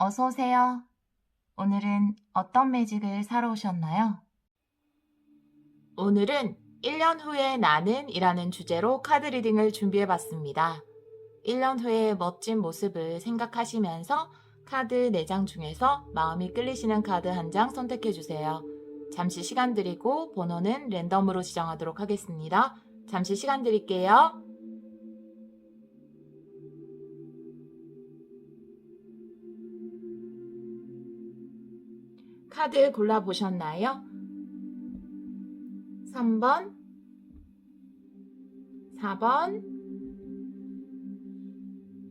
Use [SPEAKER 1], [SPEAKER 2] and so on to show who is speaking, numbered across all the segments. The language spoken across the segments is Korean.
[SPEAKER 1] 어서 오세요. 오늘은 어떤 매직을 사러 오셨나요?
[SPEAKER 2] 오늘은 1년 후의 나는 이라는 주제로 카드 리딩을 준비해 봤습니다. 1년 후의 멋진 모습을 생각하시면서 카드 4장 중에서 마음이 끌리시는 카드 한 장 선택해 주세요. 잠시 시간 드리고 번호는 랜덤으로 지정하도록 하겠습니다. 잠시 시간 드릴게요. 카드 골라보셨나요? 3번, 4번,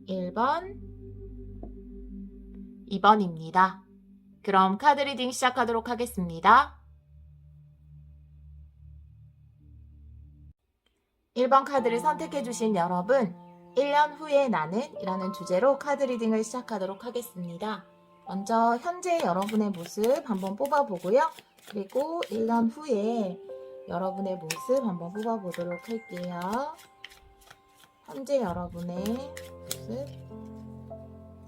[SPEAKER 2] 1번, 2번입니다. 그럼 카드 리딩 시작하도록 하겠습니다. 1번 카드를 선택해주신 여러분, 1년 후의 나는 이라는 주제로 카드 리딩을 시작하도록 하겠습니다. 먼저 현재 여러분의 모습 한번 뽑아보고요. 그리고 1년 후에 여러분의 모습 한번 뽑아보도록 할게요. 현재 여러분의 모습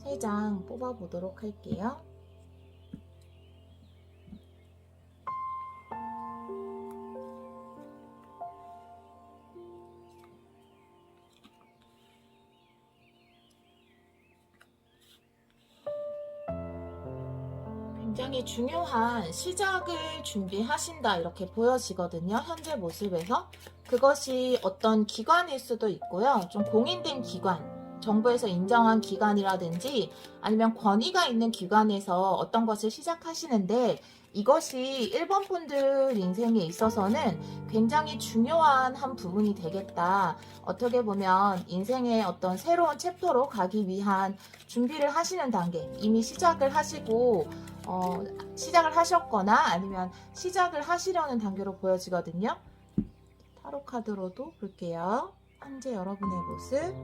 [SPEAKER 2] 3장 뽑아보도록 할게요. 굉장히 중요한 시작을 준비하신다 이렇게 보여지거든요. 현재 모습에서. 그것이 어떤 기관일 수도 있고요. 좀 공인된 기관, 정부에서 인정한 기관이라든지 아니면 권위가 있는 기관에서 어떤 것을 시작하시는데 이것이 1번 분들 인생에 있어서는 굉장히 중요한 한 부분이 되겠다. 어떻게 보면 인생의 어떤 새로운 챕터로 가기 위한 준비를 하시는 단계, 이미 시작을 하시고 시작을 하셨거나 아니면 시작을 하시려는 단계로 보여지거든요. 타로 카드로도 볼게요. 현재 여러분의 모습.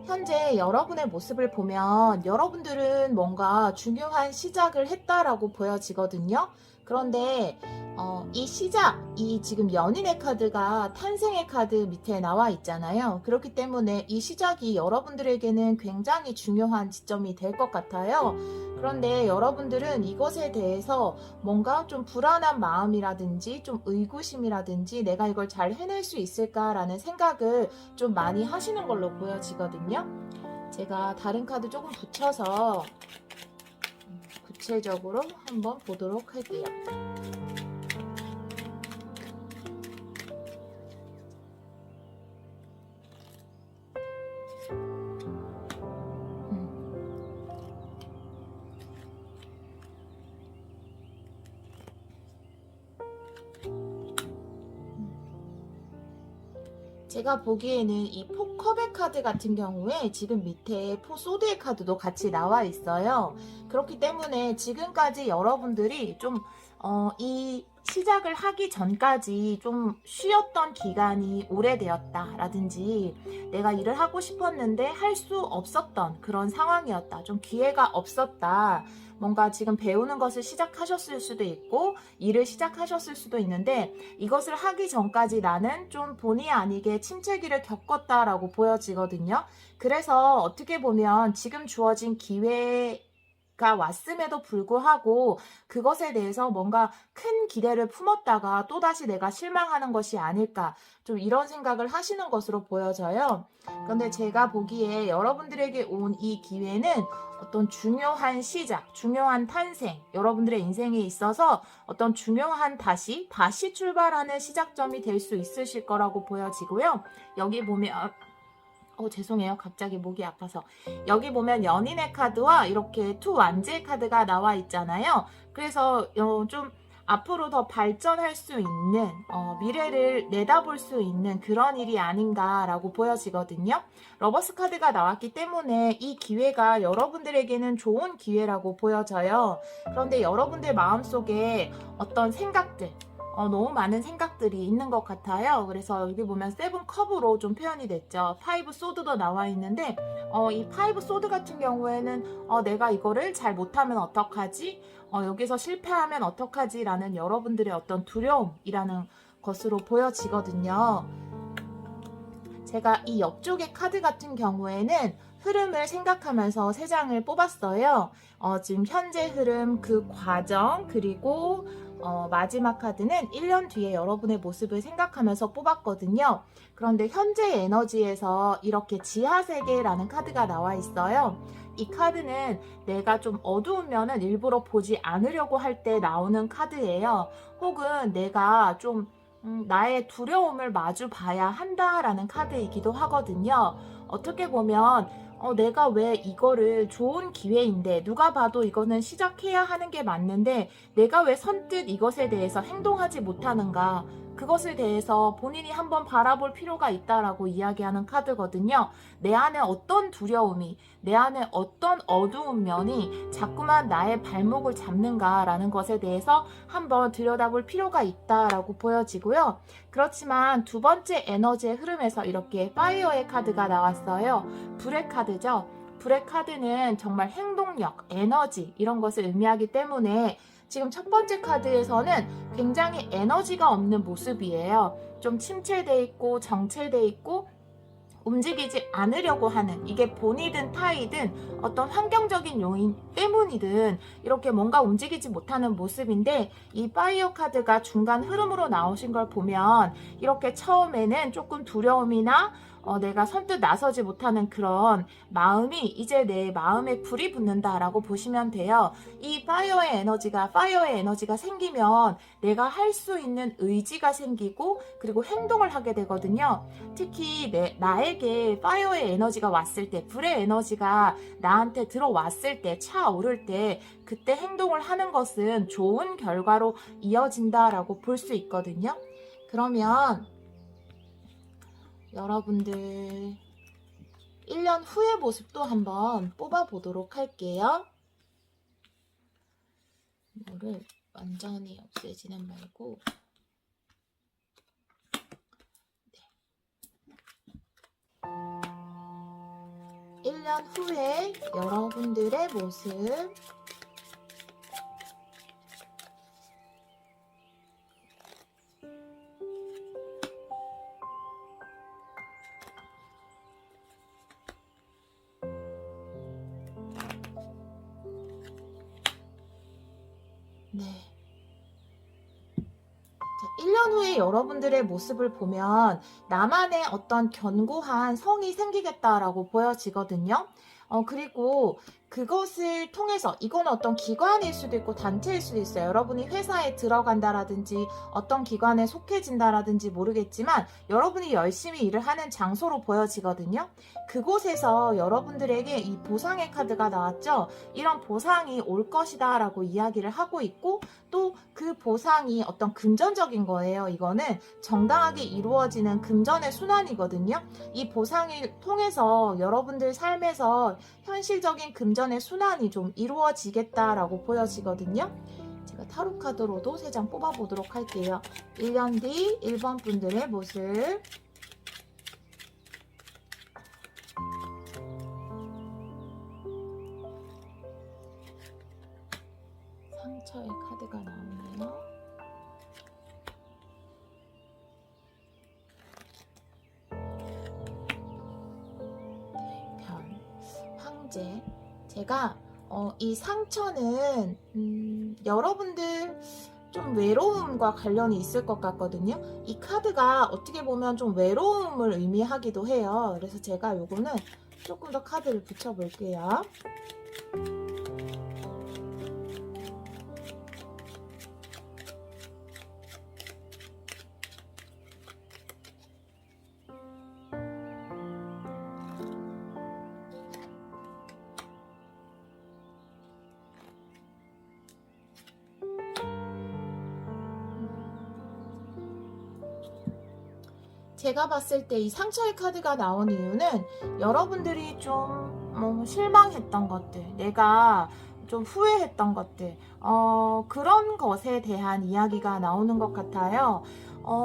[SPEAKER 2] 현재 여러분의 모습을 보면 여러분들은 뭔가 중요한 시작을 했다라고 보여지거든요. 그런데 이 시작, 이 지금 연인의 카드가 탄생의 카드 밑에 나와 있잖아요. 그렇기 때문에 이 시작이 여러분들에게는 굉장히 중요한 지점이 될 것 같아요. 그런데 여러분들은 이것에 대해서 뭔가 좀 불안한 마음이라든지 좀 의구심이라든지 내가 이걸 잘 해낼 수 있을까라는 생각을 좀 많이 하시는 걸로 보여지거든요. 제가 다른 카드 조금 붙여서 구체적으로 한번 보도록 할게요. 제가 보기에는 이 포컵의 카드 같은 경우에 지금 밑에 소드의 카드도 같이 나와 있어요. 그렇기 때문에 지금까지 여러분들이 좀 이 시작을 하기 전까지 좀 쉬었던 기간이 오래되었다 라든지 내가 일을 하고 싶었는데 할 수 없었던 그런 상황이었다. 좀 기회가 없었다. 뭔가 지금 배우는 것을 시작하셨을 수도 있고 일을 시작하셨을 수도 있는데 이것을 하기 전까지 나는 좀 본의 아니게 침체기를 겪었다라고 보여지거든요. 그래서 어떻게 보면 지금 주어진 기회가 왔음에도 불구하고 그것에 대해서 뭔가 큰 기대를 품었다가 또다시 내가 실망하는 것이 아닐까 좀 이런 생각을 하시는 것으로 보여져요. 그런데 제가 보기에 여러분들에게 온 이 기회는 어떤 중요한 시작, 중요한 탄생, 여러분들의 인생에 있어서 어떤 중요한 다시 출발하는 시작점이 될 수 있으실 거라고 보여지고요. 여기 보면 죄송해요. 갑자기 목이 아파서. 여기 보면 연인의 카드와 이렇게 투 완제의 카드가 나와 있잖아요. 그래서 좀 앞으로 더 발전할 수 있는 미래를 내다볼 수 있는 그런 일이 아닌가라고 보여지거든요. 러버스 카드가 나왔기 때문에 이 기회가 여러분들에게는 좋은 기회라고 보여져요. 그런데 여러분들 마음속에 어떤 생각들 너무 많은 생각들이 있는 것 같아요. 그래서 여기 보면 세븐 컵으로 좀 표현이 됐죠. 파이브 소드도 나와 있는데 이 파이브 소드 같은 경우에는 내가 이거를 잘 못하면 어떡하지? 여기서 실패하면 어떡하지? 라는 여러분들의 어떤 두려움이라는 것으로 보여지거든요. 제가 이 옆쪽의 카드 같은 경우에는 흐름을 생각하면서 3장을 뽑았어요. 지금 현재 흐름, 그 과정, 그리고 마지막 카드는 1년 뒤에 여러분의 모습을 생각하면서 뽑았거든요. 그런데 현재 에너지에서 이렇게 지하세계라는 카드가 나와 있어요. 이 카드는 내가 좀 어두운 면은 일부러 보지 않으려고 할 때 나오는 카드예요. 혹은 내가 좀 나의 두려움을 마주 봐야 한다라는 카드이기도 하거든요. 어떻게 보면 내가 왜 이거를 좋은 기회인데 누가 봐도 이거는 시작해야 하는 게 맞는데 내가 왜 선뜻 이것에 대해서 행동하지 못하는가, 그것에 대해서 본인이 한번 바라볼 필요가 있다라고 이야기하는 카드거든요. 내 안에 어떤 두려움이, 내 안에 어떤 어두운 면이 자꾸만 나의 발목을 잡는가라는 것에 대해서 한번 들여다볼 필요가 있다라고 보여지고요. 그렇지만 두 번째 에너지의 흐름에서 이렇게 파이어의 카드가 나왔어요. 불의 카드죠. 불의 카드는 정말 행동력, 에너지 이런 것을 의미하기 때문에 지금 첫 번째 카드에서는 굉장히 에너지가 없는 모습이에요. 좀 침체돼 있고 정체돼 있고 움직이지 않으려고 하는, 이게 본이든 타이든 어떤 환경적인 요인 때문이든 이렇게 뭔가 움직이지 못하는 모습인데, 이 파이어 카드가 중간 흐름으로 나오신 걸 보면 이렇게 처음에는 조금 두려움이나 내가 선뜻 나서지 못하는 그런 마음이 이제 내 마음에 불이 붙는다라고 보시면 돼요. 이 파이어의 에너지가 생기면 내가 할 수 있는 의지가 생기고 그리고 행동을 하게 되거든요. 특히 나에게 파이어의 에너지가 왔을 때, 불의 에너지가 나한테 들어왔을 때, 차오를 때 그때 행동을 하는 것은 좋은 결과로 이어진다라고 볼 수 있거든요. 그러면 여러분들 1년 후의 모습도 한번 뽑아보도록 할게요. 이거를 완전히 없애지는 말고 1년 후에 여러분들의 모습 네. 자, 1년 후에 여러분들의 모습을 보면 나만의 어떤 견고한 성이 생기겠다라고 보여지거든요. 그리고 그것을 통해서, 이건 어떤 기관일 수도 있고 단체일 수도 있어요. 여러분이 회사에 들어간다라든지 어떤 기관에 속해진다라든지 모르겠지만 여러분이 열심히 일을 하는 장소로 보여지거든요. 그곳에서 여러분들에게 이 보상의 카드가 나왔죠. 이런 보상이 올 것이다 라고 이야기를 하고 있고, 또 그 보상이 어떤 금전적인 거예요. 이거는 정당하게 이루어지는 금전의 순환이거든요. 이 보상을 통해서 여러분들 삶에서 현실적인 금전의 순환이 좀 이루어지겠다라고 보여지거든요. 제가 타로 카드로도 3장 뽑아보도록 할게요. 1년 뒤 1번 분들의 모습. 상처의 카드가 나오네요. 별, 황제. 제가 이 상처는 여러분들 좀 외로움과 관련이 있을 것 같거든요. 이 카드가 어떻게 보면 좀 외로움을 의미하기도 해요. 그래서 제가 요거는 조금 더 카드를 붙여볼게요. 제가 봤을 때 이 상처의 카드가 나온 이유는 여러분들이 좀 실망했던 것들, 내가 좀 후회했던 것들, 그런 것에 대한 이야기가 나오는 것 같아요.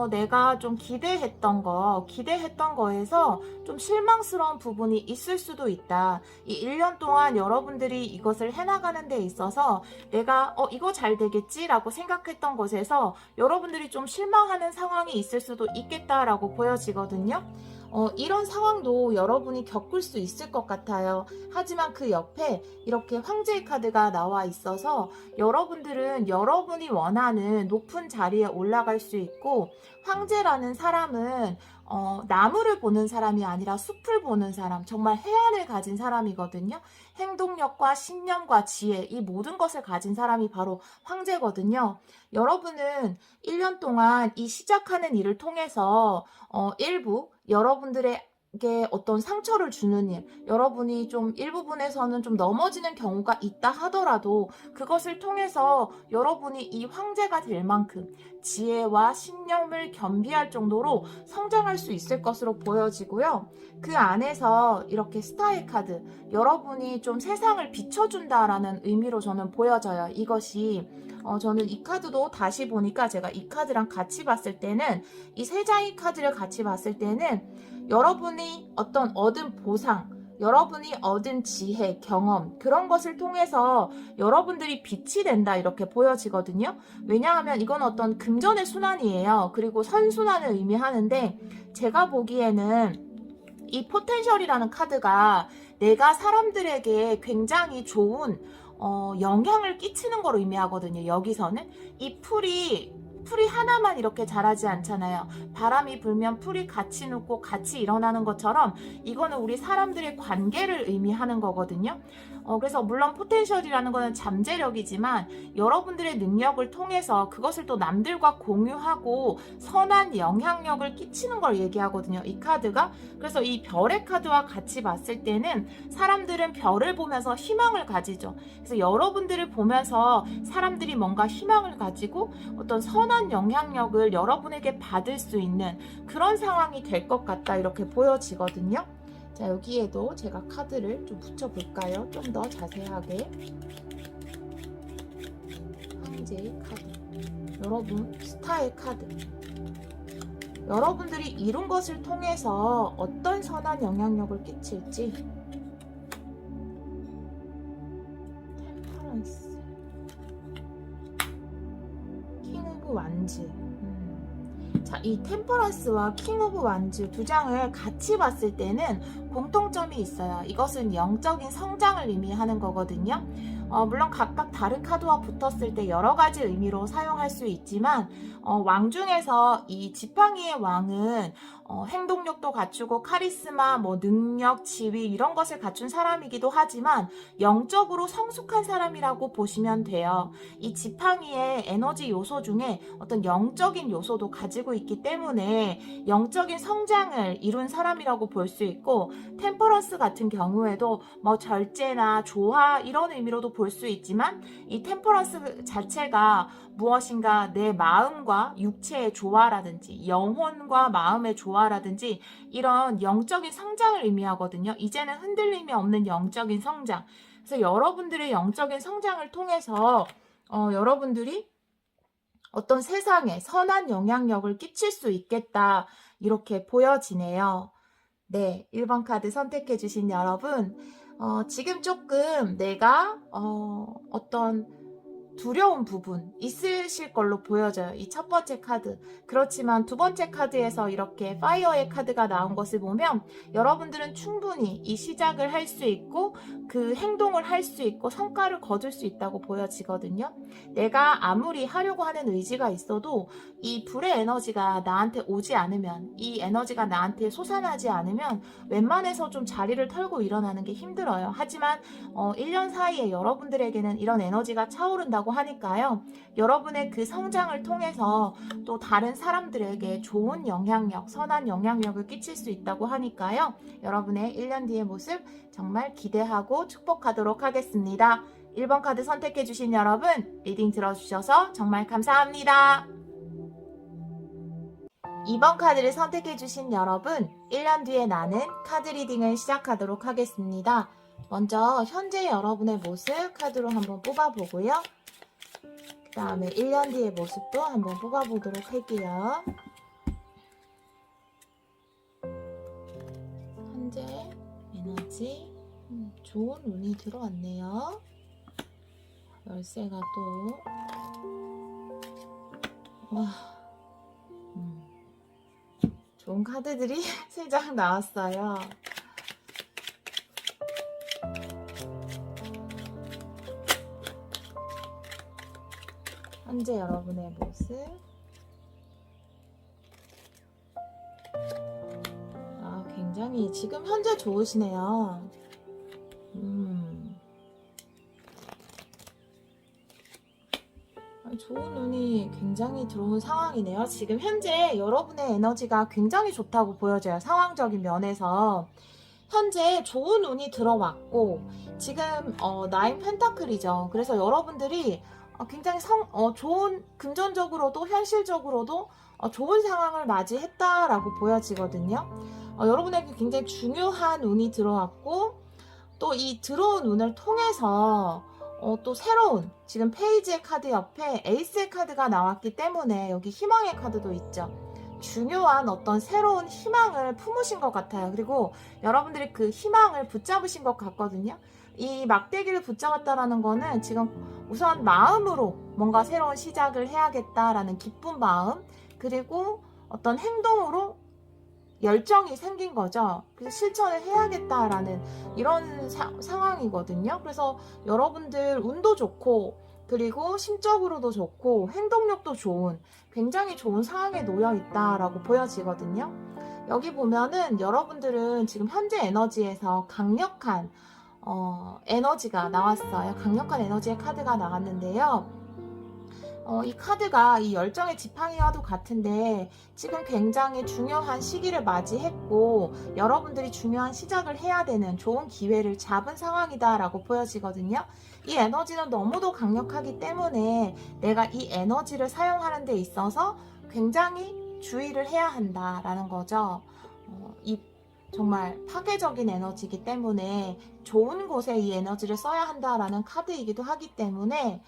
[SPEAKER 2] 내가 좀 기대했던 거에서 좀 실망스러운 부분이 있을 수도 있다. 이 1년 동안 여러분들이 이것을 해나가는 데 있어서 내가 이거 잘 되겠지라고 생각했던 것에서 여러분들이 좀 실망하는 상황이 있을 수도 있겠다라고 보여지거든요. 이런 상황도 여러분이 겪을 수 있을 것 같아요. 하지만 그 옆에 이렇게 황제의 카드가 나와 있어서 여러분들은 여러분이 원하는 높은 자리에 올라갈 수 있고, 황제라는 사람은 나무를 보는 사람이 아니라 숲을 보는 사람, 정말 해안을 가진 사람이거든요. 행동력과 신념과 지혜, 이 모든 것을 가진 사람이 바로 황제거든요. 여러분은 1년 동안 이 시작하는 일을 통해서 일부 여러분들에게 어떤 상처를 주는 일, 여러분이 좀 일부분에서는 좀 넘어지는 경우가 있다 하더라도 그것을 통해서 여러분이 이 황제가 될 만큼 지혜와 신념을 겸비할 정도로 성장할 수 있을 것으로 보여지고요. 그 안에서 이렇게 스타의 카드, 여러분이 좀 세상을 비춰준다라는 의미로 저는 보여져요. 이것이 저는 이 카드도 다시 보니까 제가 이 카드랑 같이 봤을 때는, 이 세 장의 카드를 같이 봤을 때는 여러분이 어떤 얻은 보상, 여러분이 얻은 지혜, 경험, 그런 것을 통해서 여러분들이 빛이 된다, 이렇게 보여지거든요. 왜냐하면 이건 어떤 금전의 순환이에요. 그리고 선순환을 의미하는데, 제가 보기에는 이 포텐셜이라는 카드가 내가 사람들에게 굉장히 좋은 영향을 끼치는 걸 의미하거든요. 여기서는 이 풀이 하나만 이렇게 자라지 않잖아요. 바람이 불면 풀이 같이 눕고 같이 일어나는 것처럼 이거는 우리 사람들의 관계를 의미하는 거거든요. 그래서 물론 포텐셜이라는 거는 잠재력이지만 여러분들의 능력을 통해서 그것을 또 남들과 공유하고 선한 영향력을 끼치는 걸 얘기하거든요, 이 카드가. 그래서 이 별의 카드와 같이 봤을 때는 사람들은 별을 보면서 희망을 가지죠. 그래서 여러분들을 보면서 사람들이 뭔가 희망을 가지고 어떤 선한 영향력을 여러분에게 받을 수 있는 그런 상황이 될 것 같다, 이렇게 보여지거든요. 자, 여기에도 제가 카드를 좀 붙여볼까요? 좀 더 자세하게. 황제의 카드, 여러분 스타의 카드, 여러분들이 이룬 것을 통해서 어떤 선한 영향력을 끼칠지. 템퍼런스, 킹 오브 완즈. 자, 이 템퍼런스와 킹 오브 완즈 두 장을 같이 봤을 때는 공통점이 있어요. 이것은 영적인 성장을 의미하는 거거든요. 물론 각각 다른 카드와 붙었을 때 여러 가지 의미로 사용할 수 있지만, 왕 중에서 이 지팡이의 왕은 행동력도 갖추고 카리스마, 능력, 지위 이런 것을 갖춘 사람이기도 하지만 영적으로 성숙한 사람이라고 보시면 돼요. 이 지팡이의 에너지 요소 중에 어떤 영적인 요소도 가지고 있기 때문에 영적인 성장을 이룬 사람이라고 볼 수 있고, 템퍼런스 같은 경우에도 절제나 조화 이런 의미로도 볼 수 있지만, 이 템퍼런스 자체가 무엇인가 내 마음과 육체의 조화라든지 영혼과 마음의 조화라든지 이런 영적인 성장을 의미하거든요. 이제는 흔들림이 없는 영적인 성장. 그래서 여러분들의 영적인 성장을 통해서 여러분들이 어떤 세상에 선한 영향력을 끼칠 수 있겠다, 이렇게 보여지네요. 네, 1번 카드 선택해 주신 여러분, 지금 조금 내가 어떤 두려운 부분 있으실 걸로 보여져요. 이 첫 번째 카드. 그렇지만 두 번째 카드에서 이렇게 파이어의 카드가 나온 것을 보면 여러분들은 충분히 이 시작을 할 수 있고 그 행동을 할 수 있고 성과를 거둘 수 있다고 보여지거든요. 내가 아무리 하려고 하는 의지가 있어도 이 불의 에너지가 나한테 오지 않으면, 이 에너지가 나한테 솟아나지 않으면 웬만해서 좀 자리를 털고 일어나는 게 힘들어요. 하지만 1년 사이에 여러분들에게는 이런 에너지가 차오른다고 하니까요. 여러분의 그 성장을 통해서 또 다른 사람들에게 좋은 영향력, 선한 영향력을 끼칠 수 있다고 하니까요. 여러분의 1년 뒤의 모습 정말 기대하고 축복하도록 하겠습니다. 1번 카드 선택해주신 여러분, 리딩 들어주셔서 정말 감사합니다. 2번 카드를 선택해주신 여러분, 1년 뒤에 나는 카드 리딩을 시작하도록 하겠습니다. 먼저 현재 여러분의 모습 카드로 한번 뽑아보고요. 그 다음에 1년 뒤의 모습도 한번 뽑아보도록 할게요. 현재 에너지 좋은 운이 들어왔네요. 열쇠가 또 와, 좋은 카드들이 3장 나왔어요. 현재 여러분의 모습. 굉장히 지금 현재 좋으시네요. 좋은 운이 굉장히 들어온 상황이네요. 지금 현재 여러분의 에너지가 굉장히 좋다고 보여져요. 상황적인 면에서 현재 좋은 운이 들어왔고 지금 나인 펜타클이죠. 그래서 여러분들이 굉장히 좋은, 금전적으로도 현실적으로도 좋은 상황을 맞이했다라고 보여지거든요. 여러분에게 굉장히 중요한 운이 들어왔고 또 이 들어온 운을 통해서 또 새로운, 지금 페이지의 카드 옆에 에이스의 카드가 나왔기 때문에 여기 희망의 카드도 있죠. 중요한 어떤 새로운 희망을 품으신 것 같아요. 그리고 여러분들이 그 희망을 붙잡으신 것 같거든요. 이 막대기를 붙잡았다라는 거는 지금 우선 마음으로 뭔가 새로운 시작을 해야겠다라는 기쁜 마음, 그리고 어떤 행동으로 열정이 생긴 거죠. 그래서 실천을 해야겠다라는 이런 상황이거든요. 그래서 여러분들 운도 좋고 그리고 심적으로도 좋고 행동력도 좋은 굉장히 좋은 상황에 놓여 있다라고 보여지거든요. 여기 보면은 여러분들은 지금 현재 에너지에서 강력한 에너지가 나왔어요. 강력한 에너지의 카드가 나왔는데요. 이 카드가 이 열정의 지팡이와도 같은데 지금 굉장히 중요한 시기를 맞이했고 여러분들이 중요한 시작을 해야 되는 좋은 기회를 잡은 상황이다라고 보여지거든요. 이 에너지는 너무도 강력하기 때문에 내가 이 에너지를 사용하는 데 있어서 굉장히 주의를 해야 한다라는 거죠. 이 정말 파괴적인 에너지이기 때문에 좋은 곳에 이 에너지를 써야 한다라는 카드이기도 하기 때문에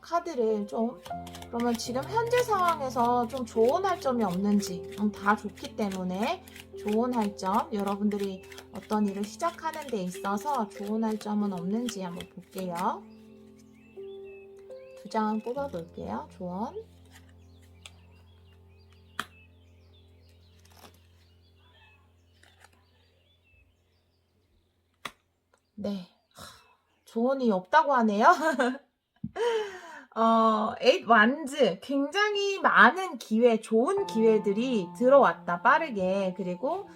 [SPEAKER 2] 카드를 좀 그러면 지금 현재 상황에서 좀 조언할 점이 없는지 다 좋기 때문에 조언할 점 여러분들이 어떤 일을 시작하는 데 있어서 조언할 점은 없는지 한번 볼게요. 2장 뽑아 볼게요. 조언. 네, 조언이 없다고 하네요. 8 완즈 굉장히 많은 기회, 좋은 기회들이 들어왔다 빠르게. 그리고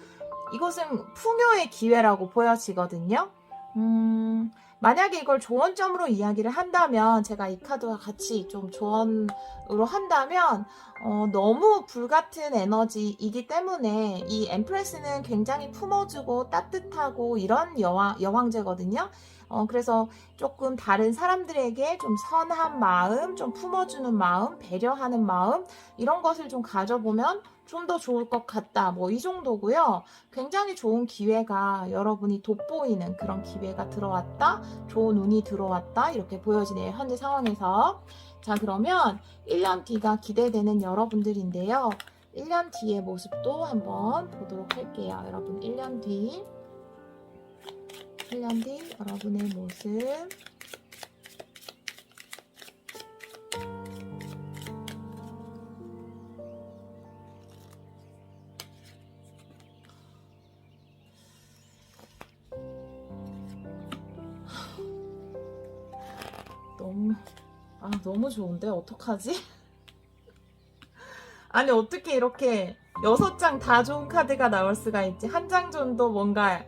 [SPEAKER 2] 이것은 풍요의 기회라고 보여지거든요. 만약에 이걸 조언점으로 이야기를 한다면 제가 이 카드와 같이 좀 조언으로 한다면 너무 불같은 에너지이기 때문에 이 엠프레스는 굉장히 품어주고 따뜻하고 이런 여왕제거든요. 그래서 조금 다른 사람들에게 좀 선한 마음, 좀 품어주는 마음, 배려하는 마음 이런 것을 좀 가져보면 좀 더 좋을 것 같다. 뭐 이 정도고요. 굉장히 좋은 기회가 여러분이 돋보이는 그런 기회가 들어왔다. 좋은 운이 들어왔다. 이렇게 보여지네요. 현재 상황에서. 자, 그러면 1년 뒤가 기대되는 여러분들인데요. 1년 뒤의 모습도 한번 보도록 할게요. 여러분 1년 뒤 여러분의 모습. 너무 좋은데 어떡하지? 아니 어떻게 이렇게 6장 다 좋은 카드가 나올 수가 있지? 한 장 정도 뭔가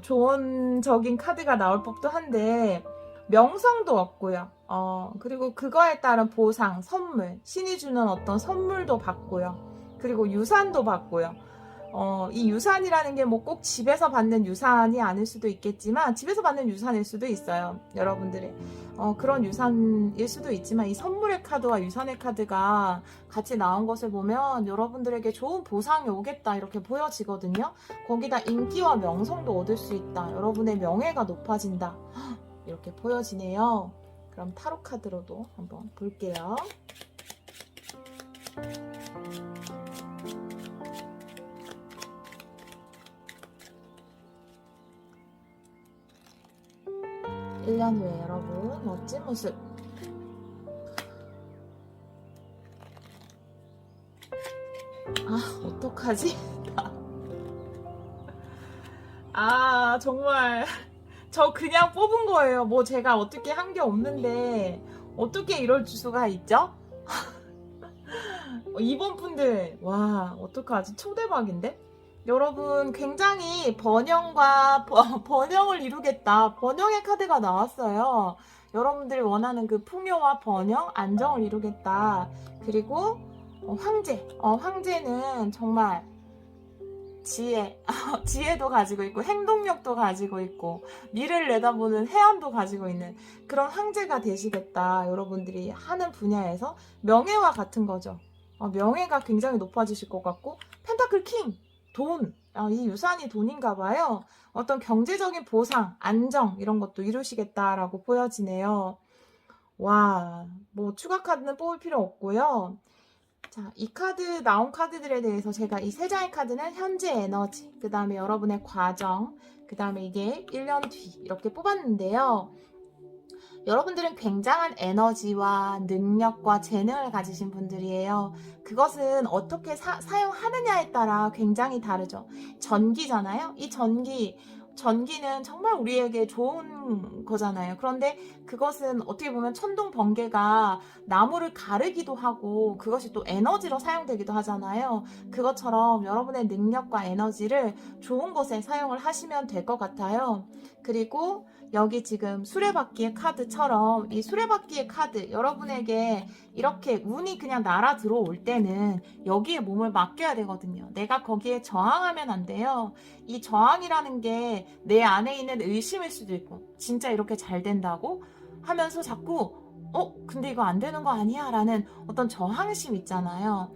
[SPEAKER 2] 조언적인 카드가 나올 법도 한데 명성도 없고요. 그리고 그거에 따른 보상, 선물, 신이 주는 어떤 선물도 받고요. 그리고 유산도 받고요. 이 유산이라는 게 뭐 꼭 집에서 받는 유산이 아닐 수도 있겠지만 집에서 받는 유산일 수도 있어요. 여러분들의 그런 유산일 수도 있지만 이 선물의 카드와 유산의 카드가 같이 나온 것을 보면 여러분들에게 좋은 보상이 오겠다 이렇게 보여지거든요. 거기다 인기와 명성도 얻을 수 있다. 여러분의 명예가 높아진다. 이렇게 보여지네요. 그럼 타로 카드로도 한번 볼게요. 일 년 후에 여러분 멋진 모습. 어떡하지? 정말 저 그냥 뽑은 거예요. 뭐 제가 어떻게 한 게 없는데 어떻게 이럴 수가 있죠? 이번 분들 와 어떡하지? 초대박인데? 여러분 굉장히 번영을 이루겠다. 번영의 카드가 나왔어요. 여러분들이 원하는 그 풍요와 번영, 안정을 이루겠다. 그리고 황제는 정말 지혜도 가지고 있고 행동력도 가지고 있고 미래를 내다보는 해안도 가지고 있는 그런 황제가 되시겠다. 여러분들이 하는 분야에서 명예와 같은 거죠. 명예가 굉장히 높아지실 것 같고 펜타클 킹, 돈, 이 유산이 돈인가 봐요. 어떤 경제적인 보상, 안정 이런 것도 이루시겠다라고 보여지네요. 와, 뭐 추가 카드는 뽑을 필요 없고요. 자, 이 카드 나온 카드들에 대해서 제가 이 세 장의 카드는 현재 에너지, 그 다음에 여러분의 과정, 그 다음에 이게 1년 뒤 이렇게 뽑았는데요. 여러분들은 굉장한 에너지와 능력과 재능을 가지신 분들이에요. 그것은 어떻게 사용하느냐에 따라 굉장히 다르죠. 전기잖아요. 이 전기는 정말 우리에게 좋은 거잖아요. 그런데 그것은 어떻게 보면 천둥 번개가 나무를 가르기도 하고 그것이 또 에너지로 사용되기도 하잖아요. 그것처럼 여러분의 능력과 에너지를 좋은 것에 사용을 하시면 될 것 같아요. 그리고 여기 지금 수레바퀴의 카드처럼 이 수레바퀴의 카드 여러분에게 이렇게 운이 그냥 날아 들어올 때는 여기에 몸을 맡겨야 되거든요. 내가 거기에 저항하면 안 돼요. 이 저항이라는 게 내 안에 있는 의심일 수도 있고 진짜 이렇게 잘 된다고 하면서 자꾸 근데 이거 안 되는 거 아니야? 라는 어떤 저항심 있잖아요.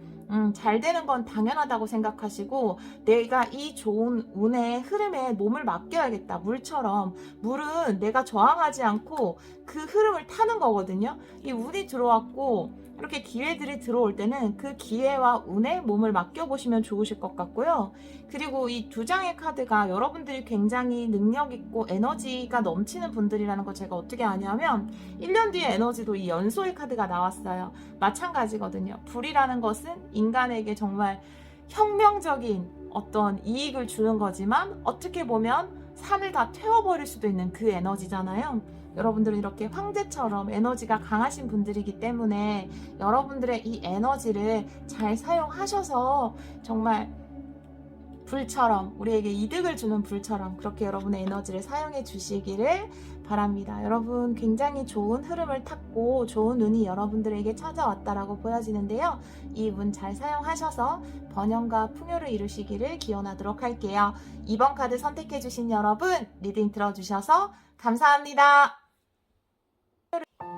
[SPEAKER 2] 잘 되는 건 당연하다고 생각하시고 내가 이 좋은 운의 흐름에 몸을 맡겨야겠다. 물처럼 물은 내가 저항하지 않고 그 흐름을 타는 거거든요. 이 운이 들어왔고 이렇게 기회들이 들어올 때는 그 기회와 운에 몸을 맡겨보시면 좋으실 것 같고요. 그리고 이 두 장의 카드가 여러분들이 굉장히 능력 있고 에너지가 넘치는 분들이라는 걸 제가 어떻게 아냐면 1년 뒤에 에너지도 이 연소의 카드가 나왔어요. 마찬가지거든요. 불이라는 것은 인간에게 정말 혁명적인 어떤 이익을 주는 거지만 어떻게 보면 산을 다 태워버릴 수도 있는 그 에너지잖아요. 여러분들은 이렇게 황제처럼 에너지가 강하신 분들이기 때문에 여러분들의 이 에너지를 잘 사용하셔서 정말 불처럼 우리에게 이득을 주는 불처럼 그렇게 여러분의 에너지를 사용해 주시기를 바랍니다. 여러분 굉장히 좋은 흐름을 탔고 좋은 운이 여러분들에게 찾아왔다라고 보여지는데요. 이 운 잘 사용하셔서 번영과 풍요를 이루시기를 기원하도록 할게요. 2번 카드 선택해 주신 여러분 리딩 들어주셔서 감사합니다.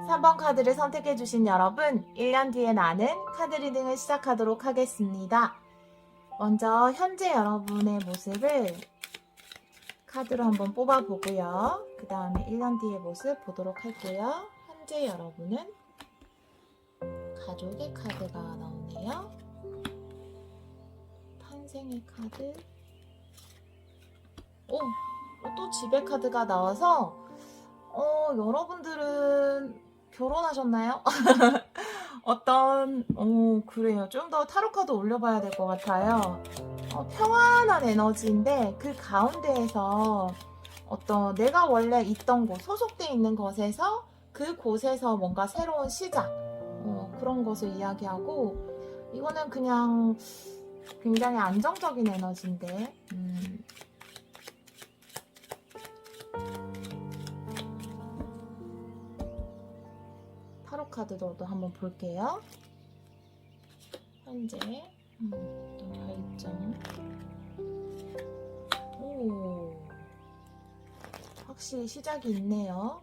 [SPEAKER 2] 3번 카드를 선택해 주신 여러분 1년 뒤에 나는 카드 리딩을 시작하도록 하겠습니다. 먼저 현재 여러분의 모습을 카드로 한번 뽑아보고요. 그 다음에 1년 뒤의 모습 보도록 할게요. 현재 여러분은 가족의 카드가 나오네요. 탄생의 카드. 또 집의 카드가 나와서 여러분들은 결혼하셨나요? 그래요. 좀 더 타로 카드 올려봐야 될 것 같아요. 평안한 에너지인데 그 가운데에서 내가 원래 있던 곳, 소속돼 있는 것에서 그 곳에서 뭔가 새로운 시작, 그런 것을 이야기하고 이거는 그냥 굉장히 안정적인 에너지인데 타로 카드도 한번 볼게요. 현재 또 결정. 확실히 시작이 있네요.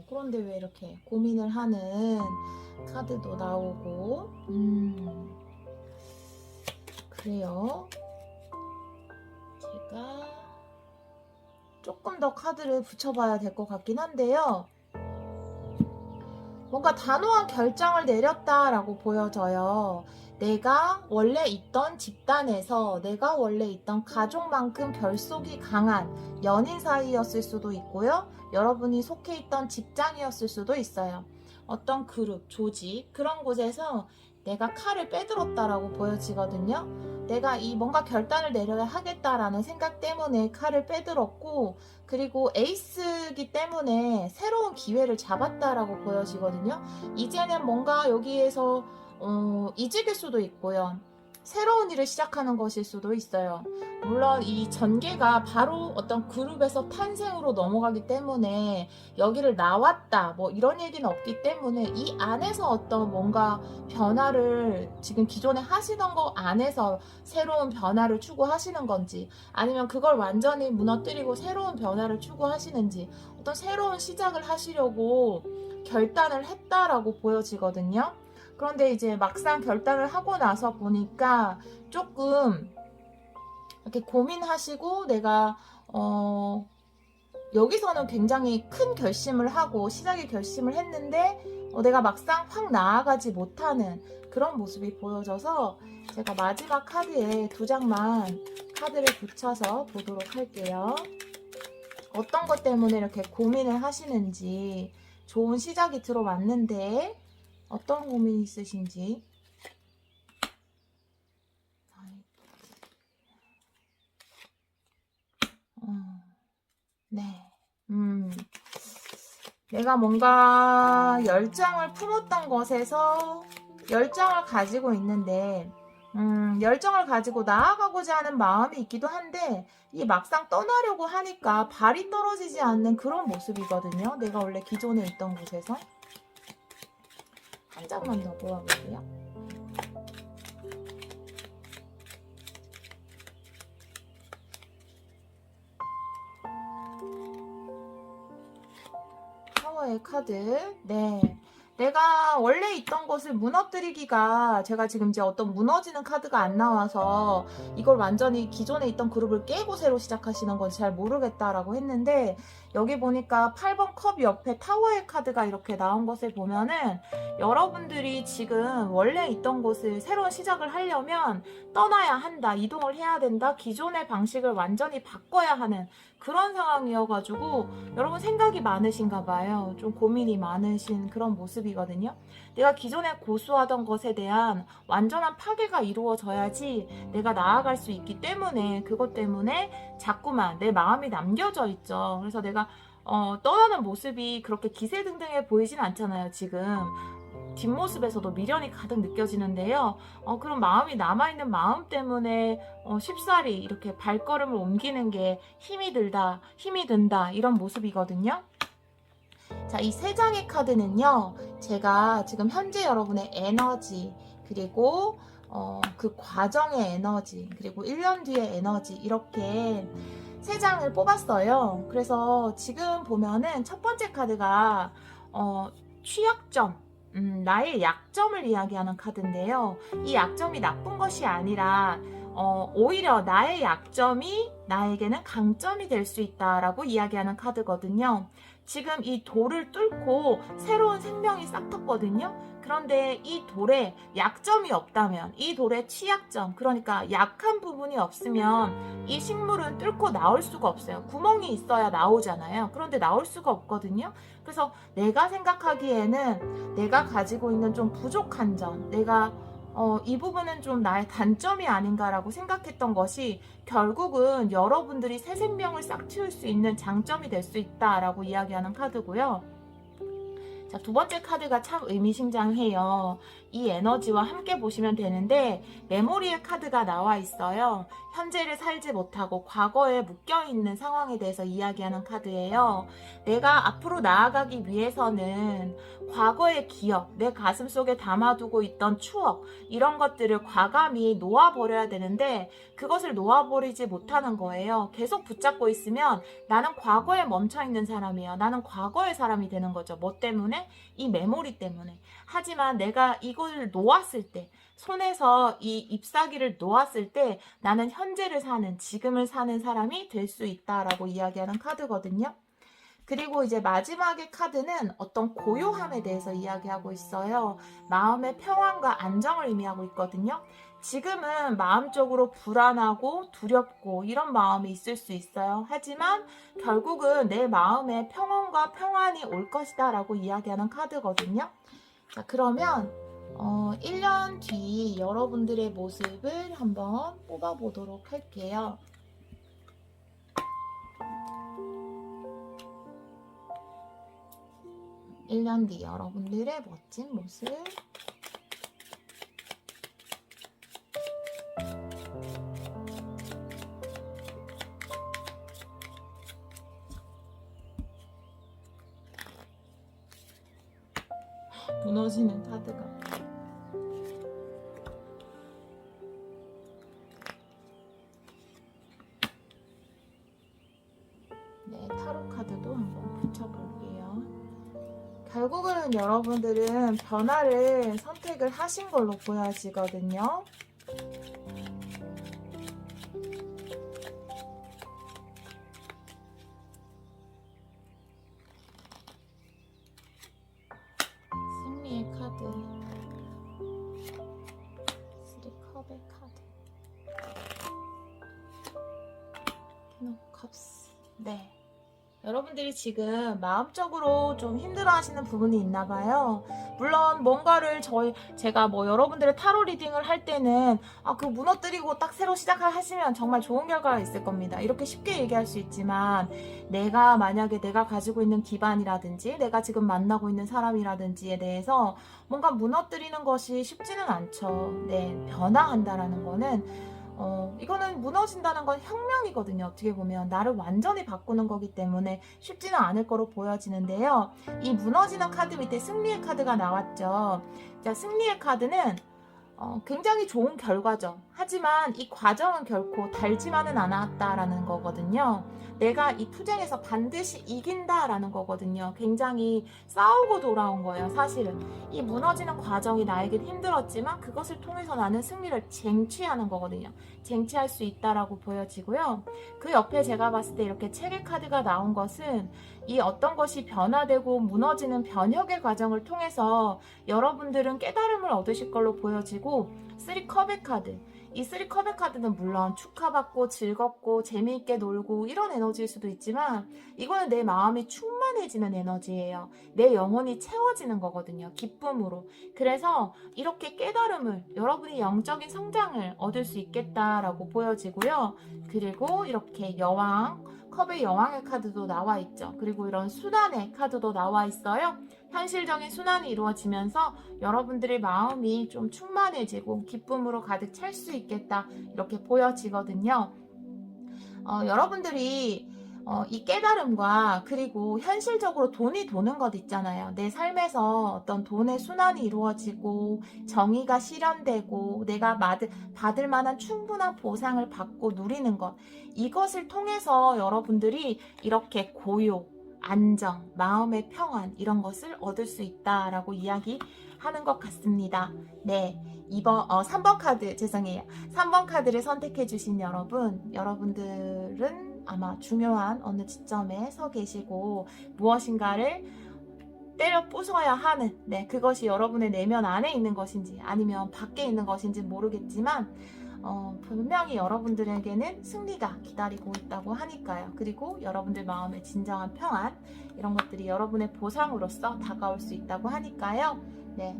[SPEAKER 2] 그런데 왜 이렇게 고민을 하는 카드도 나오고, 그래요. 제가 조금 더 카드를 붙여봐야 될 것 같긴 한데요. 뭔가 단호한 결정을 내렸다라고 보여져요. 내가 원래 있던 집단에서 내가 원래 있던 가족만큼 결속이 강한 연인 사이였을 수도 있고요. 여러분이 속해 있던 직장이었을 수도 있어요. 어떤 그룹, 조직 그런 곳에서 내가 칼을 빼들었다라고 보여지거든요. 내가 이 뭔가 결단을 내려야 하겠다라는 생각 때문에 칼을 빼들었고, 그리고 에이스기 때문에 새로운 기회를 잡았다라고 보여지거든요. 이제는 뭔가 여기에서 이직일 수도 있고요. 새로운 일을 시작하는 것일 수도 있어요. 물론 이 전개가 바로 어떤 그룹에서 탄생으로 넘어가기 때문에 여기를 나왔다 뭐 이런 얘기는 없기 때문에 이 안에서 어떤 뭔가 변화를 지금 기존에 하시던 거 안에서 새로운 변화를 추구하시는 건지, 아니면 그걸 완전히 무너뜨리고 새로운 변화를 추구하시는지, 어떤 새로운 시작을 하시려고 결단을 했다라고 보여지거든요. 그런데 이제 막상 결단을 하고 나서 보니까 조금 이렇게 고민하시고, 내가 여기서는 굉장히 큰 결심을 하고 시작의 결심을 했는데 내가 막상 확 나아가지 못하는 그런 모습이 보여져서, 제가 마지막 카드에 2장만 카드를 붙여서 보도록 할게요. 어떤 것 때문에 이렇게 고민을 하시는지, 좋은 시작이 들어왔는데 어떤 고민이 있으신지. 네. 내가 뭔가 열정을 품었던 것에서 열정을 가지고 있는데, 열정을 가지고 나아가고자 하는 마음이 있기도 한데, 이 막상 떠나려고 하니까 발이 떨어지지 않는 그런 모습이거든요. 내가 원래 기존에 있던 곳에서. 한 장만 더 모아볼게요. 타워의 카드. 네. 내가 원래 있던 것을 무너뜨리기가, 제가 지금 이제 어떤 무너지는 카드가 안 나와서 이걸 완전히 기존에 있던 그룹을 깨고 새로 시작하시는 건 잘 모르겠다라고 했는데, 여기 보니까 8번 컵 옆에 타워의 카드가 이렇게 나온 것을 보면은 여러분들이 지금 원래 있던 곳을 새로운 시작을 하려면 떠나야 한다, 이동을 해야 된다, 기존의 방식을 완전히 바꿔야 하는 그런 상황이어가지고 여러분 생각이 많으신가 봐요. 좀 고민이 많으신 그런 모습이거든요. 내가 기존에 고수하던 것에 대한 완전한 파괴가 이루어져야지 내가 나아갈 수 있기 때문에, 그것 때문에 자꾸만 내 마음이 남겨져 있죠. 그래서 내가 떠나는 모습이 그렇게 기세등등해 보이진 않잖아요. 지금 뒷모습에서도 미련이 가득 느껴지는데요. 그런 마음이 남아있는 마음 때문에 쉽사리 이렇게 발걸음을 옮기는 게 힘이 든다 이런 모습이거든요. 자, 이 3장의 카드는요, 제가 지금 현재 여러분의 에너지, 그리고 그 과정의 에너지, 그리고 1년 뒤의 에너지, 이렇게 3장을 뽑았어요. 그래서 지금 보면은 첫 번째 카드가 취약점, 나의 약점을 이야기하는 카드인데요. 이 약점이 나쁜 것이 아니라 오히려 나의 약점이 나에게는 강점이 될 수 있다라고 이야기하는 카드거든요. 지금 이 돌을 뚫고 새로운 생명이 싹 텄거든요. 그런데 이 돌에 약점이 없다면, 이 돌의 취약점, 그러니까 약한 부분이 없으면 이 식물은 뚫고 나올 수가 없어요. 구멍이 있어야 나오잖아요. 그런데 나올 수가 없거든요. 그래서 내가 생각하기에는 내가 가지고 있는 좀 부족한 점, 내가 이 부분은 좀 나의 단점이 아닌가라고 생각했던 것이 결국은 여러분들이 새 생명을 싹 틔울 수 있는 장점이 될 수 있다라고 이야기하는 카드고요. 자, 두 번째 카드가 참 의미심장해요. 이 에너지와 함께 보시면 되는데 메모리의 카드가 나와 있어요. 현재를 살지 못하고 과거에 묶여있는 상황에 대해서 이야기하는 카드예요. 내가 앞으로 나아가기 위해서는 과거의 기억, 내 가슴 속에 담아두고 있던 추억, 이런 것들을 과감히 놓아버려야 되는데 그것을 놓아버리지 못하는 거예요. 계속 붙잡고 있으면 나는 과거에 멈춰있는 사람이에요. 나는 과거의 사람이 되는 거죠. 뭐 때문에? 이 메모리 때문에. 하지만 내가 이걸 놓았을 때, 손에서 이 잎사귀를 놓았을 때 나는 현재를 사는, 지금을 사는 사람이 될 수 있다라고 이야기하는 카드거든요. 그리고 이제 마지막의 카드는 어떤 고요함에 대해서 이야기하고 있어요. 마음의 평안과 안정을 의미하고 있거든요. 지금은 마음적으로 불안하고 두렵고 이런 마음이 있을 수 있어요. 하지만 결국은 내 마음에 평온과 평안이 올 것이다 라고 이야기하는 카드거든요. 자, 그러면 1년 뒤 여러분들의 모습을 한번 뽑아보도록 할게요. 1년 뒤 여러분들의 멋진 모습. 무너지는 카드가. 네, 타로 카드도 한번 붙여볼게요. 결국은 여러분들은 변화를 선택을 하신 걸로 보여지거든요. 승리의 카드, 3컵의 카드, king of cups. 네. 여러분들이 지금 마음적으로 좀 힘들어 하시는 부분이 있나 봐요. 물론 뭔가를 제가 여러분들의 타로 리딩을 할 때는 그 무너뜨리고 딱 새로 시작을 하시면 정말 좋은 결과가 있을 겁니다. 이렇게 쉽게 얘기할 수 있지만 만약에 내가 가지고 있는 기반이라든지 내가 지금 만나고 있는 사람이라든지에 대해서 뭔가 무너뜨리는 것이 쉽지는 않죠. 네, 변화한다라는 거는 이거는 무너진다는 건 혁명이거든요. 어떻게 보면 나를 완전히 바꾸는 거기 때문에 쉽지는 않을 거로 보여지는데요. 이 무너지는 카드 밑에 승리의 카드가 나왔죠. 자, 승리의 카드는 굉장히 좋은 결과죠. 하지만 이 과정은 결코 달지만은 않았다라는 거거든요. 내가 이 투쟁에서 반드시 이긴다라는 거거든요. 굉장히 싸우고 돌아온 거예요, 사실은. 이 무너지는 과정이 나에겐 힘들었지만 그것을 통해서 나는 승리를 쟁취하는 거거든요. 쟁취할 수 있다라고 보여지고요. 그 옆에 제가 봤을 때 이렇게 체계 카드가 나온 것은 이 어떤 것이 변화되고 무너지는 변혁의 과정을 통해서 여러분들은 깨달음을 얻으실 걸로 보여지고 3컵의 카드, 이 3컵의 카드는 물론 축하받고 즐겁고 재미있게 놀고 이런 에너지일 수도 있지만 이거는 내 마음이 충만해지는 에너지예요. 내 영혼이 채워지는 거거든요. 기쁨으로. 그래서 이렇게 깨달음을, 여러분이 영적인 성장을 얻을 수 있겠다라고 보여지고요. 그리고 이렇게 여왕, 컵의 여왕의 카드도 나와 있죠. 그리고 이런 순환의 카드도 나와 있어요. 현실적인 순환이 이루어지면서 여러분들의 마음이 좀 충만해지고 기쁨으로 가득 찰 수 있겠다, 이렇게 보여지거든요. 여러분들이 이 깨달음과 그리고 현실적으로 돈이 도는 것 있잖아요. 내 삶에서 어떤 돈의 순환이 이루어지고 정의가 실현되고 내가 받을 만한 충분한 보상을 받고 누리는 것, 이것을 통해서 여러분들이 이렇게 고요, 안정, 마음의 평안, 이런 것을 얻을 수 있다라고 이야기하는 것 같습니다. 네, 3번 카드, 죄송해요. 3번 카드를 선택해 주신 여러분들은 아마 중요한 어느 지점에 서 계시고 무엇인가를 때려 부숴야 하는, 그것이 여러분의 내면 안에 있는 것인지 아니면 밖에 있는 것인지 모르겠지만 분명히 여러분들에게는 승리가 기다리고 있다고 하니까요. 그리고 여러분들 마음의 진정한 평안, 이런 것들이 여러분의 보상으로서 다가올 수 있다고 하니까요. 네,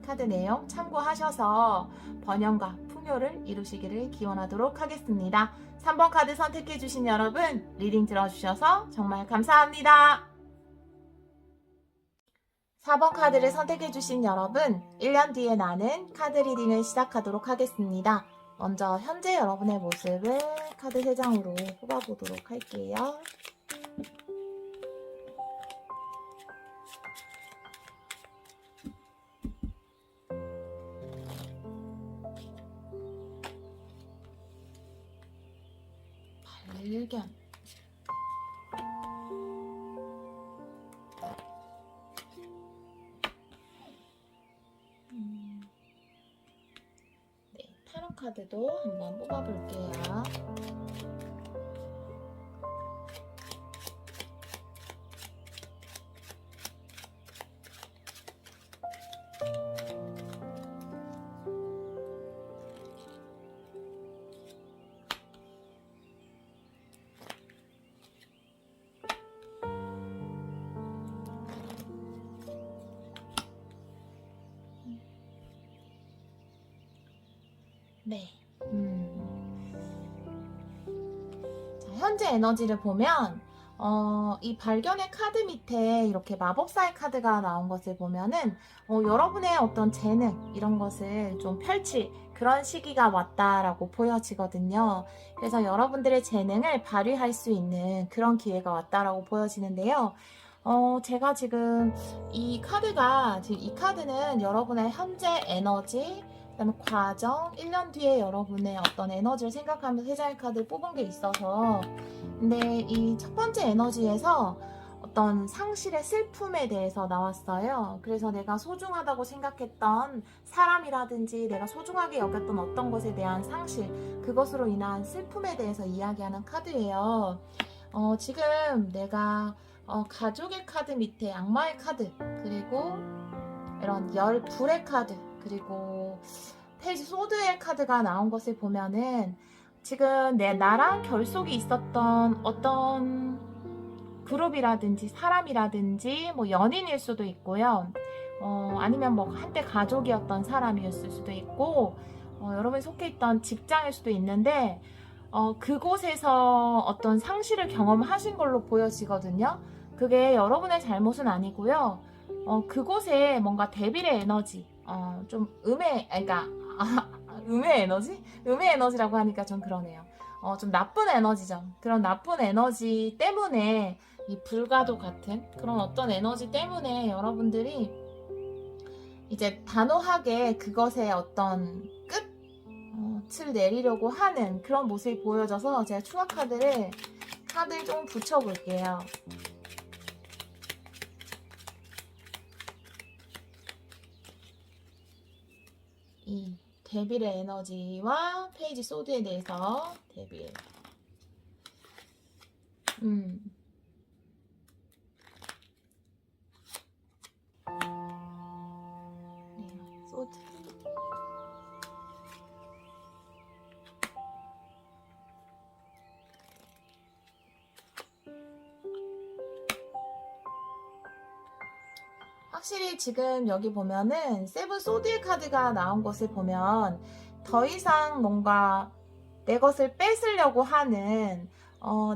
[SPEAKER 2] 카드 내용 참고하셔서 번영과 풍요를 이루시기를 기원하도록 하겠습니다. 3번 카드 선택해주신 여러분, 리딩 들어주셔서 정말 감사합니다. 4번 카드를 선택해주신 여러분, 1년 뒤에 나는 카드 리딩을 시작하도록 하겠습니다. 먼저 현재 여러분의 모습을 카드 3장으로 뽑아보도록 할게요. 발견. 네, 타로 카드도 한번 뽑아볼게요. 네. 자, 현재 에너지를 보면 이 발견의 카드 밑에 이렇게 마법사의 카드가 나온 것을 보면은 여러분의 어떤 재능 이런 것을 좀 펼칠 그런 시기가 왔다라고 보여지거든요. 그래서 여러분들의 재능을 발휘할 수 있는 그런 기회가 왔다라고 보여지는데요. 제가 지금 이 카드는 여러분의 현재 에너지, 그다음에 과정, 1년 뒤에 여러분의 어떤 에너지를 생각하면서 3장의 카드를 뽑은 게 있어서, 근데 이 첫 번째 에너지에서 어떤 상실의 슬픔에 대해서 나왔어요. 그래서 내가 소중하다고 생각했던 사람이라든지 내가 소중하게 여겼던 어떤 것에 대한 상실, 그것으로 인한 슬픔에 대해서 이야기하는 카드예요. 지금 내가 가족의 카드 밑에 악마의 카드, 그리고 이런 불의 카드, 그리고 페이지 소드의 카드가 나온 것을 보면은 지금 나랑 결속이 있었던 어떤 그룹이라든지 사람이라든지 뭐 연인일 수도 있고요. 아니면 뭐 한때 가족이었던 사람이었을 수도 있고, 여러분이 속해 있던 직장일 수도 있는데, 그곳에서 어떤 상실을 경험하신 걸로 보여지거든요. 그게 여러분의 잘못은 아니고요. 그곳에 뭔가 데빌의 에너지, 좀 그러니까 음의 에너지? 음의 에너지라고 하니까 좀 그러네요. 좀 나쁜 에너지죠. 그런 나쁜 에너지 때문에 이 불과도 같은 그런 어떤 에너지 때문에 여러분들이 이제 단호하게 그것의 어떤 끝을 내리려고 하는 그런 모습이 보여져서 제가 추가 카드를 좀 붙여볼게요. 이 데빌의 에너지와 페이지 소드에 대해서 데빌. 네, 소드. 확실히 지금 여기 보면은 세븐 소드의 카드가 나온 것을 보면 더 이상 뭔가 내 것을 뺏으려고 하는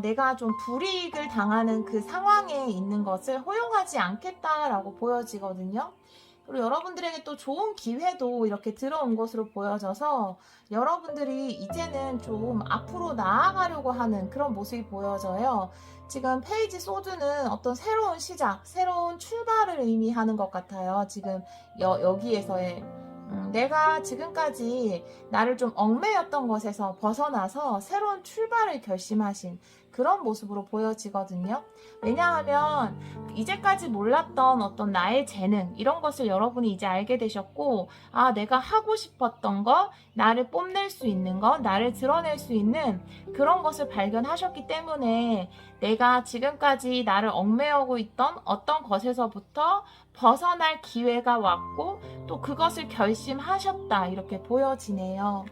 [SPEAKER 2] 내가 좀 불이익을 당하는 그 상황에 있는 것을 허용하지 않겠다라고 보여지거든요. 그리고 여러분들에게 또 좋은 기회도 이렇게 들어온 것으로 보여져서 여러분들이 이제는 좀 앞으로 나아가려고 하는 그런 모습이 보여져요. 지금 페이지 소드는 어떤 새로운 시작, 새로운 출발을 의미하는 것 같아요. 지금 여기에서의 내가 지금까지 나를 좀 얽매였던 것에서 벗어나서 새로운 출발을 결심하신 그런 모습으로 보여지거든요. 왜냐하면 이제까지 몰랐던 어떤 나의 재능 이런 것을 여러분이 이제 알게 되셨고, 아, 내가 하고 싶었던 거, 나를 뽐낼 수 있는 거, 나를 드러낼 수 있는 그런 것을 발견하셨기 때문에 내가 지금까지 나를 얽매이고 있던 어떤 것에서부터 벗어날 기회가 왔고 또 그것을 결심하셨다 이렇게 보여지네요.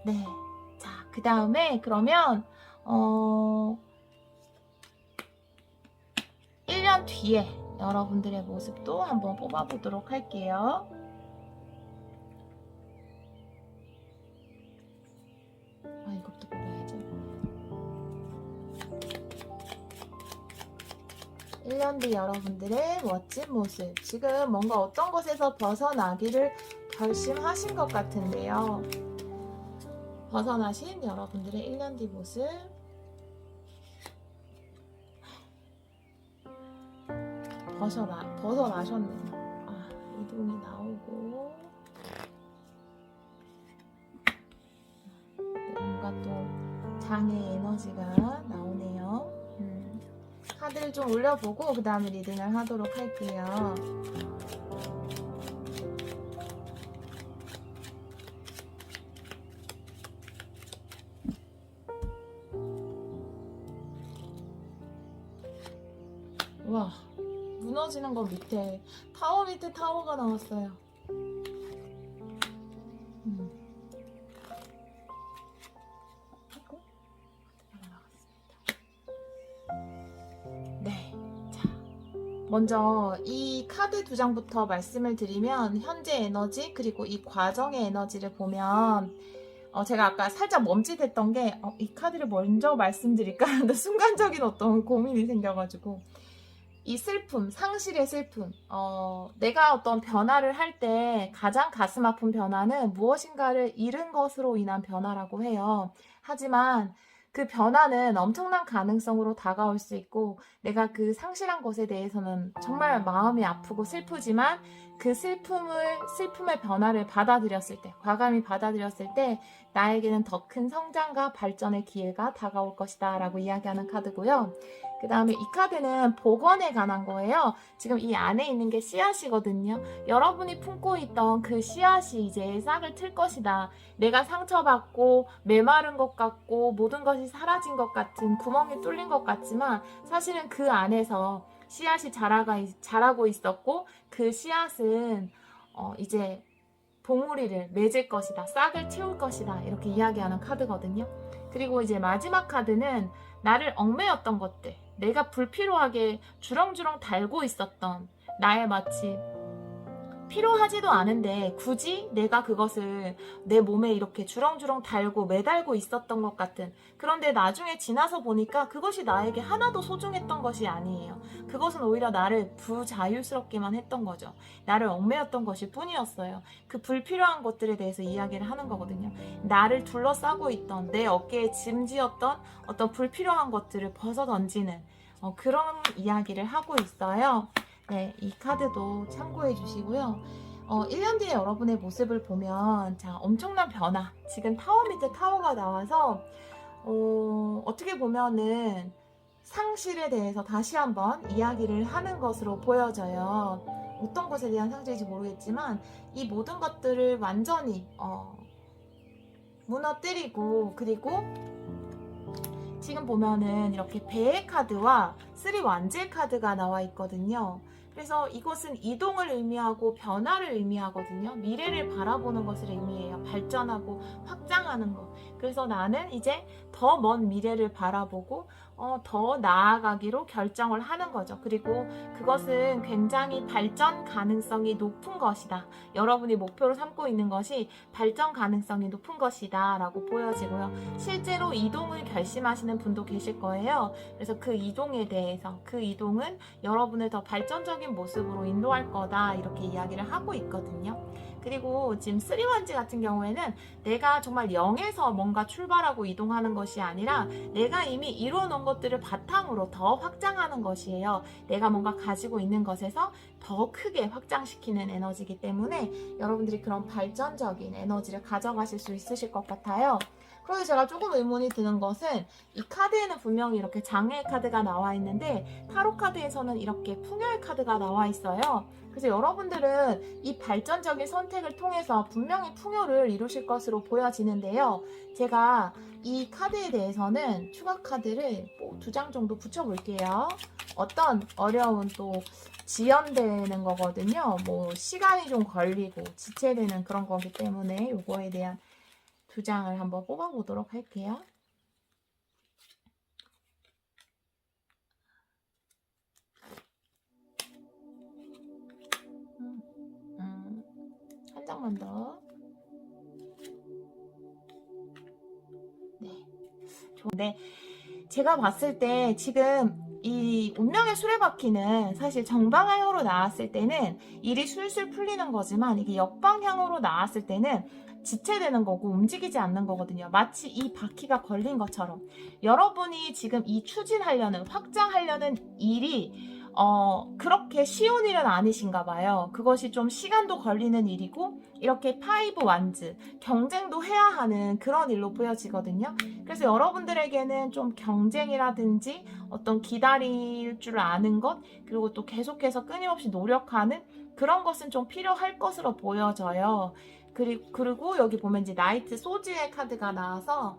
[SPEAKER 2] 네, 자, 그 다음에 그러면 1년 뒤에 여러분들의 모습도 한번 뽑아보도록 할게요. 이것도 뽑아야죠. 1년 뒤 여러분들의 멋진 모습. 지금 뭔가 어떤 것에서 벗어나기를 결심하신 것 같은데요. 벗어나신 여러분들의 1년 뒤 모습. 벗어나셨네요. 아, 이동이 나오고. 뭔가 또 장애 에너지가 나오네요. 카드를 좀 올려보고 그 다음에 리딩을 하도록 할게요. 와, 무너지는 거 밑에 타워 밑에 타워가 나왔어요. 네, 자, 먼저 이 카드 두 장부터 말씀을 드리면 현재 에너지 그리고 이 과정의 에너지를 보면 제가 아까 살짝 멈칫했던 게 이 카드를 먼저 말씀드릴까 하는 순간적인 어떤 고민이 생겨가지고 이 슬픔, 상실의 슬픔, 내가 어떤 변화를 할 때 가장 가슴 아픈 변화는 무엇인가를 잃은 것으로 인한 변화라고 해요. 하지만 그 변화는 엄청난 가능성으로 다가올 수 있고 내가 그 상실한 것에 대해서는 정말 마음이 아프고 슬프지만 그 슬픔의 변화를 받아들였을 때, 과감히 받아들였을 때 나에게는 더 큰 성장과 발전의 기회가 다가올 것이다 라고 이야기하는 카드고요. 그 다음에 이 카드는 복원에 관한 거예요. 지금 이 안에 있는 게 씨앗이거든요. 여러분이 품고 있던 그 씨앗이 이제 싹을 틀 것이다. 내가 상처받고 메마른 것 같고 모든 것이 사라진 것 같은 구멍이 뚫린 것 같지만 사실은 그 안에서 씨앗이 자라고 있었고 그 씨앗은 이제 봉우리를 맺을 것이다. 싹을 틔울 것이다. 이렇게 이야기하는 카드거든요. 그리고 이제 마지막 카드는 나를 얽매였던 것들, 내가 불필요하게 주렁주렁 달고 있었던 나의 마치 필요하지도 않은데 굳이 내가 그것을 내 몸에 이렇게 주렁주렁 달고 매달고 있었던 것 같은, 그런데 나중에 지나서 보니까 그것이 나에게 하나도 소중했던 것이 아니에요. 그것은 오히려 나를 부자유스럽게만 했던 거죠. 나를 얽매였던 것일 뿐이었어요. 그 불필요한 것들에 대해서 이야기를 하는 거거든요. 나를 둘러싸고 있던 내 어깨에 짐지었던 어떤 불필요한 것들을 벗어 던지는 그런 이야기를 하고 있어요. 네, 이 카드도 참고해 주시고요. 1년 뒤에 여러분의 모습을 보면, 자, 엄청난 변화. 지금 타워 밑에 타워가 나와서, 어떻게 보면은 상실에 대해서 다시 한번 이야기를 하는 것으로 보여져요. 어떤 것에 대한 상실인지 모르겠지만, 이 모든 것들을 완전히, 무너뜨리고, 그리고 지금 보면은 이렇게 배의 카드와 3 완질 카드가 나와 있거든요. 그래서 이것은 이동을 의미하고 변화를 의미하거든요. 미래를 바라보는 것을 의미해요. 발전하고 확장하는 것. 그래서 나는 이제 더 먼 미래를 바라보고 더 나아가기로 결정을 하는 거죠. 그리고 그것은 굉장히 발전 가능성이 높은 것이다. 여러분이 목표로 삼고 있는 것이 발전 가능성이 높은 것이다 라고 보여지고요. 실제로 이동을 결심하시는 분도 계실 거예요. 그래서 그 이동에 대해서, 그 이동은 여러분을 더 발전적인 모습으로 인도할 거다 이렇게 이야기를 하고 있거든요. 그리고 지금 3완지 같은 경우에는 내가 정말 0에서 뭔가 출발하고 이동하는 것이 아니라 내가 이미 이루어놓은 것들을 바탕으로 더 확장하는 것이에요. 내가 뭔가 가지고 있는 것에서 더 크게 확장시키는 에너지이기 때문에 여러분들이 그런 발전적인 에너지를 가져가실 수 있으실 것 같아요. 그런데 제가 조금 의문이 드는 것은 이 카드에는 분명히 이렇게 장애의 카드가 나와 있는데 타로 카드에서는 이렇게 풍요의 카드가 나와 있어요. 그래서 여러분들은 이 발전적인 선택을 통해서 분명히 풍요를 이루실 것으로 보여지는데요. 제가 이 카드에 대해서는 추가 카드를 2장 정도 붙여볼게요. 어떤 어려운 또 지연되는 거거든요. 뭐 시간이 좀 걸리고 지체되는 그런 거기 때문에 요거에 대한 2장을 한번 뽑아보도록 할게요. 한 장만 더. 네. 좋은데 제가 봤을 때 지금 이 운명의 수레바퀴는 사실 정방향으로 나왔을 때는 일이 술술 풀리는 거지만 이게 역방향으로 나왔을 때는 지체되는 거고 움직이지 않는 거거든요. 마치 이 바퀴가 걸린 것처럼 여러분이 지금 이 추진하려는 확장하려는 일이 그렇게 쉬운 일은 아니신가 봐요. 그것이 좀 시간도 걸리는 일이고 이렇게 파이브 완즈 경쟁도 해야 하는 그런 일로 보여지거든요. 그래서 여러분들에게는 좀 경쟁이라든지 어떤 기다릴 줄 아는 것 그리고 또 계속해서 끊임없이 노력하는 그런 것은 좀 필요할 것으로 보여져요. 그리고 여기 보면 이제 나이트 소즈의 카드가 나와서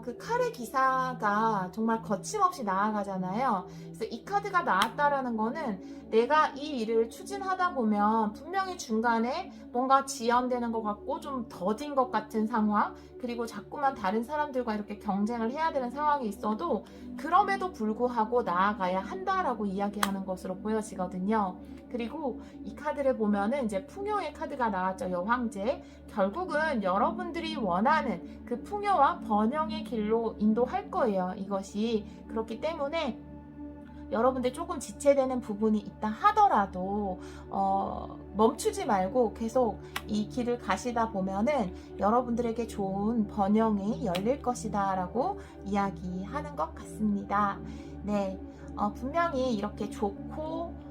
[SPEAKER 2] 그 칼의 기사가 정말 거침없이 나아가잖아요. 그래서 이 카드가 나왔다라는 거는 내가 이 일을 추진하다 보면 분명히 중간에 뭔가 지연되는 것 같고 좀 더딘 것 같은 상황, 그리고 자꾸만 다른 사람들과 이렇게 경쟁을 해야 되는 상황이 있어도 그럼에도 불구하고 나아가야 한다라고 이야기하는 것으로 보여지거든요. 그리고 이 카드를 보면은 이제 풍요의 카드가 나왔죠. 여황제. 결국은 여러분들이 원하는 그 풍요와 번영의 길로 인도할 거예요. 이것이. 그렇기 때문에 여러분들 조금 지체되는 부분이 있다 하더라도 멈추지 말고 계속 이 길을 가시다 보면은 여러분들에게 좋은 번영이 열릴 것이다 라고 이야기하는 것 같습니다. 네, 분명히 이렇게 좋고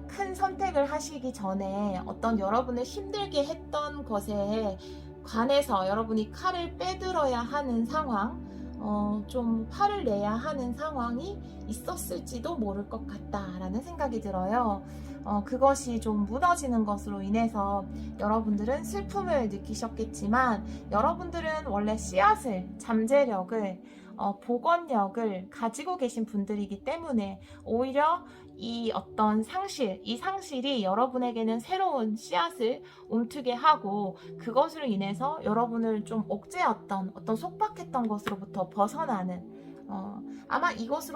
[SPEAKER 2] 큰 선택을 하시기 전에 어떤 여러분을 힘들게 했던 것에 관해서 여러분이 칼을 빼들어야 하는 상황, 좀 화를 내야 하는 상황이 있었을지도 모를 것 같다라는 생각이 들어요. 그것이 좀 무너지는 것으로 인해서 여러분들은 슬픔을 느끼셨겠지만 여러분들은 원래 씨앗을, 잠재력을, 복원력을 가지고 계신 분들이기 때문에 오히려 이 어떤 상실, 이 상실이 여러분에게는 새로운 씨앗을 움트게 하고 그것으로 인해서 여러분을 좀 옥죄었던 어떤 속박했던 것으로부터 벗어나는 아마 이것이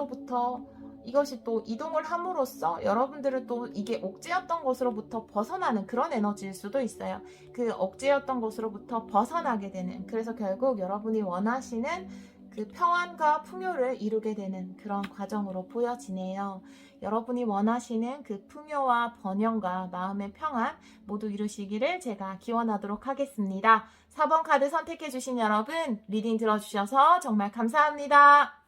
[SPEAKER 2] 또 이동을 함으로써 여러분들은 또 이게 억제였던 것으로부터 벗어나는 그런 에너지일 수도 있어요. 그 억제였던 것으로부터 벗어나게 되는, 그래서 결국 여러분이 원하시는 그 평안과 풍요를 이루게 되는 그런 과정으로 보여지네요. 여러분이 원하시는 그 풍요와 번영과 마음의 평안 모두 이루시기를 제가 기원하도록 하겠습니다. 4번 카드 선택해주신 여러분, 리딩 들어주셔서 정말 감사합니다.